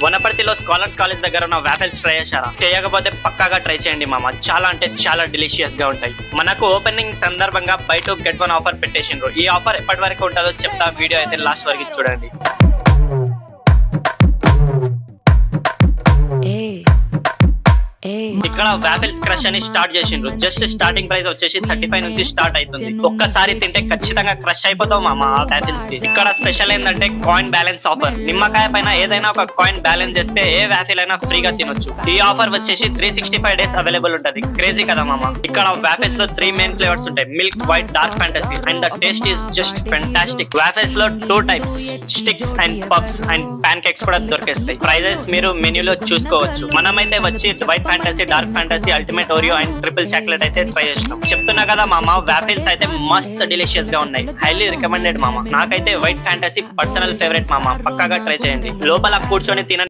వనపర్తిలో scholars college దగ్గర ఉన్న వాఫెల్స్ try చేశారా? చేయకపోతే పక్కాగా ట్రై చేయండి మామ, చాలా అంటే చాలా డిలీషియస్ గా ఉంటాయి. మనకు ఓపెనింగ్ సందర్భంగా బై 2 get 1 ఆఫర్ పెట్టేసిండ్రు. ఈ ఆఫర్ ఎప్పటి వరకు ఉంటుందో చెప్తా, వీడియో అయితే లాస్ట్ వరకు చూడండి. ఇక్కడ వాఫెల్స్ క్రష్ అని స్టార్ట్ చేసిండ్రు. జస్ట్ స్టార్టింగ్ ప్రైస్ వచ్చేసి 35 నుంచి స్టార్ట్ అవుతుంది. ఒక్కసారి తింటే ఖచ్చితంగా క్రష్ అయిపోతావు మామ ఆ వాఫెల్స్ కి. ఇక్కడ స్పెషల్ ఏంటంటే కాయిన్ బ్యాలెన్స్ ఆఫర్. నిమ్మకాయ పైన ఏదైనా ఒక కాయిన్ బ్యాలెన్స్ చేస్తే ఏ వాఫెల్ అయినా ఫ్రీగా తినొచ్చు. ఈ ఆఫర్ వచ్చేసి 365 days అవైలబుల్ ఉంటది. క్రేజీ కదా మామ. ఇక్కడ వాఫెల్స్ లో 3 మెయిన్ ఫ్లేవర్స్ ఉంటాయి, milk, white, dark fantasy, and the taste is just fantastic. Waffles లో 2 types, sticks and puffs and pancakes కూడా దొరికేస్తాయి. ప్రైజెస్ మీరు మెన్యూలో చూసుకోవచ్చు. మనమైతే వచ్చి white fantasy, dark fantasy, ultimate Oreo and triple chocolate అయితే ట్రై చేసినాం. చెప్తున్నా కదా మామ, వాఫెల్స్ అయితే మస్త్ డిలీషియస్ గా ఉన్నాయి. హైలీ రికమెండెడ్ మామ. నాకైతే వైట్ ఫ్యాంటసీ పర్సనల్ ఫేవరెట్ మామ, పక్కాగా ట్రై చేయండి. లోపల కూర్చొని తిన